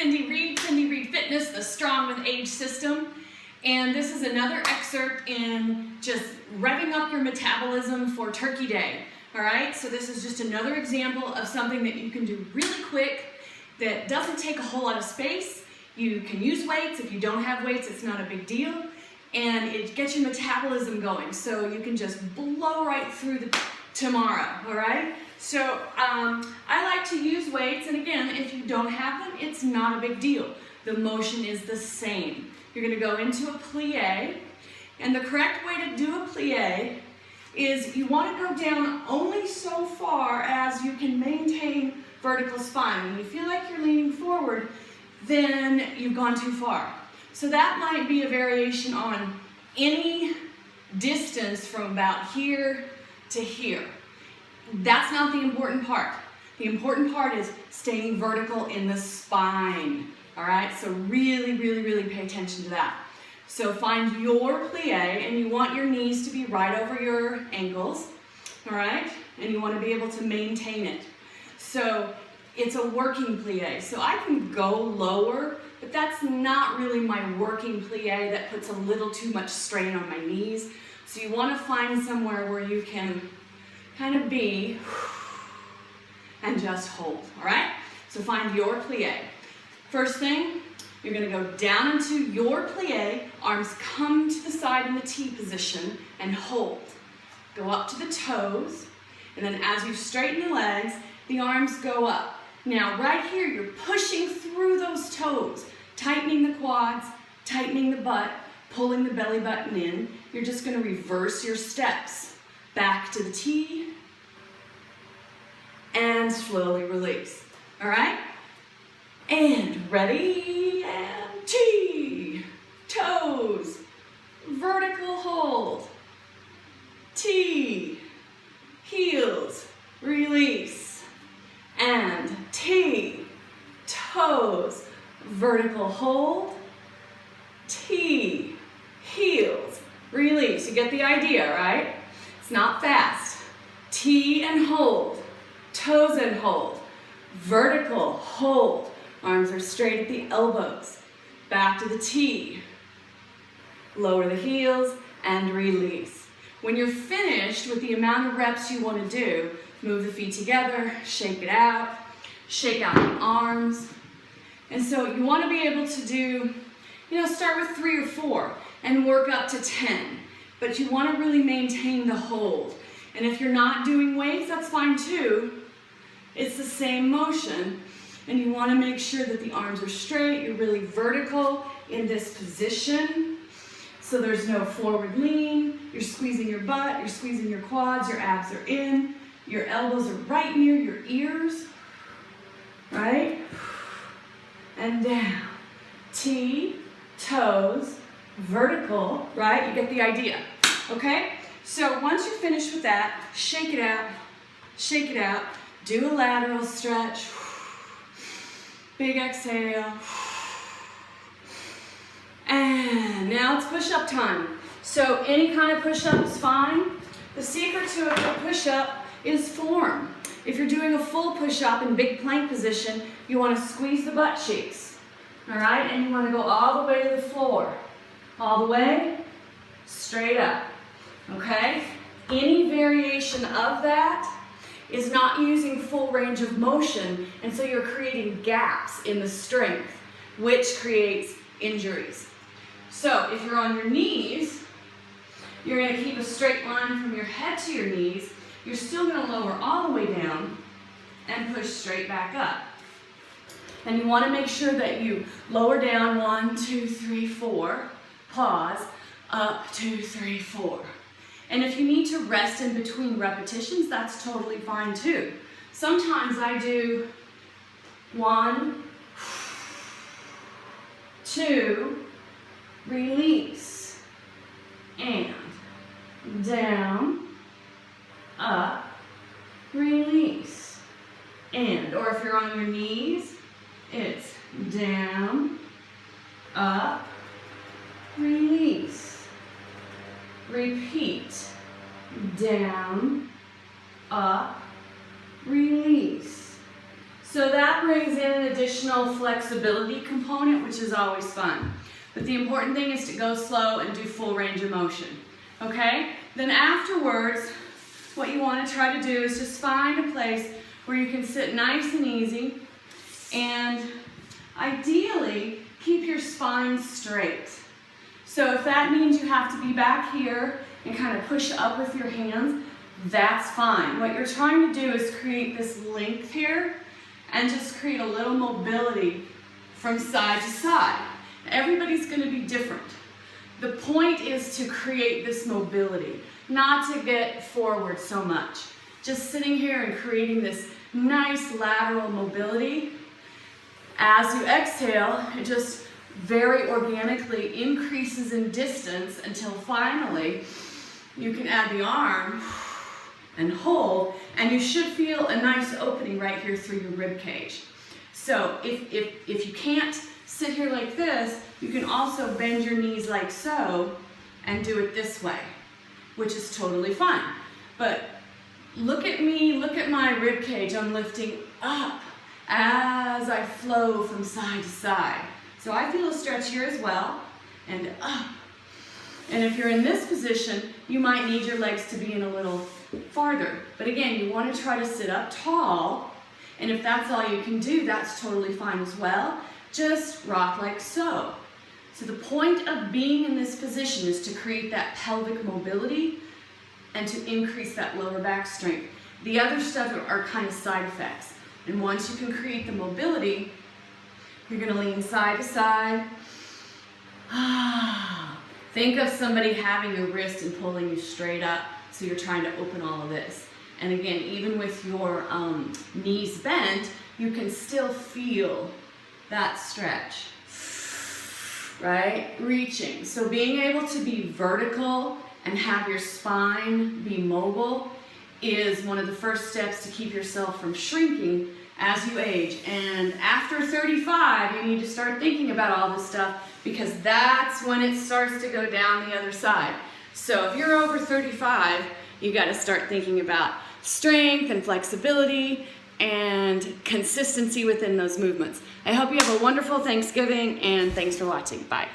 Cyndy Reid Fitness, the Strong with Age system. And this is another excerpt in just revving up your metabolism for Turkey Day. All right, so this is just another example of something that you can do really quick that doesn't take a whole lot of space. You can use weights. If you don't have weights, it's not a big deal. And it gets your metabolism going, so you can just blow right through the tomorrow, all right? So I like to use weights, and again, if you don't have them, it's not a big deal. The motion is the same. You're gonna go into a plie, and the correct way to do a plie is you wanna go down only so far as you can maintain vertical spine. When you feel like you're leaning forward, then you've gone too far. So that might be a variation on any distance from about here to here. That's not the important part. The important part is staying vertical in the spine. All right, so really pay attention to that. So find your plie, and you want your knees to be right over your ankles, all right? And you want to be able to maintain it. So it's a working plie. So I can go lower, but that's not really my working plie. That puts a little too much strain on my knees. So you want to find somewhere where you can kind of be and just hold, all right? So find your plie. First thing, you're going to go down into your plie, arms come to the side in the T position, and hold. Go up to the toes, and then as you straighten the legs, the arms go up. Now right here, you're pushing through those toes, tightening the quads, tightening the butt, pulling the belly button in. You're just going to reverse your steps. Back to the T, and slowly release. All right? And ready, and T, toes, vertical hold, T, heels, release, and T, toes, vertical hold, T, heels, release. You get the idea, right? It's not fast. T and hold, toes and hold, vertical hold. Arms are straight at the elbows. Back to the T. Lower the heels and release. When you're finished with the amount of reps you want to do, move the feet together, shake it out, shake out the arms. And so you want to be able to do, start with 3 or 4 and work up to 10. But you want to really maintain the hold. And if you're not doing weights, that's fine too. It's the same motion. And you want to make sure that the arms are straight. You're really vertical in this position. So there's no forward lean. You're squeezing your butt. You're squeezing your quads. Your abs are in. Your elbows are right near your ears. Right? And down. T, toes, vertical. Right? You get the idea. Okay? So once you're finished with that, shake it out. Shake it out. Do a lateral stretch. Big exhale. And now it's push-up time. So any kind of push-up is fine. The secret to a good push-up is form. If you're doing a full push-up in big plank position, you want to squeeze the butt cheeks. All right? And you want to go all the way to the floor. All the way, straight up. Okay? Any variation of that is not using full range of motion, and so you're creating gaps in the strength, which creates injuries. So if you're on your knees, you're going to keep a straight line from your head to your knees. You're still going to lower all the way down and push straight back up. And you want to make sure that you lower down 1, 2, 3, 4, pause, up, 2, 3, 4. And if you need to rest in between repetitions, that's totally fine too. Sometimes I do 1, 2, release, and down, up, release, and, or if you're on your knees, it's down, up, release. Repeat, down, up, release. So that brings in an additional flexibility component, which is always fun. But the important thing is to go slow and do full range of motion. Okay? Then afterwards, what you want to try to do is just find a place where you can sit nice and easy, and ideally keep your spine straight. So if that means you have to be back here and kind of push up with your hands, that's fine. What you're trying to do is create this length here and just create a little mobility from side to side. Everybody's going to be different. The point is to create this mobility, not to get forward so much. Just sitting here and creating this nice lateral mobility. As you exhale, it just very organically increases in distance until finally you can add the arm and hold, and you should feel a nice opening right here through your rib cage. So if you can't sit here like this, you can also bend your knees like so and do it this way, which is totally fine. But look at me, look at my rib cage. I'm lifting up as I flow from side to side. So I feel a stretch here as well, and up. And if you're in this position, you might need your legs to be in a little farther. But again, you want to try to sit up tall, and if that's all you can do, that's totally fine as well. Just rock like so. So the point of being in this position is to create that pelvic mobility and to increase that lower back strength. The other stuff are kind of side effects. And once you can create the mobility, you're going to lean side to side. Think of somebody having your wrist and pulling you straight up, so you're trying to open all of this. And again, even with your knees bent, you can still feel that stretch, right? Reaching. So being able to be vertical and have your spine be mobile is one of the first steps to keep yourself from shrinking as you age. And after 35, you need to start thinking about all this stuff, because that's when it starts to go down the other side. So if you're over 35, you got to start thinking about strength and flexibility and consistency within those movements. I hope you have a wonderful Thanksgiving, and thanks for watching. Bye.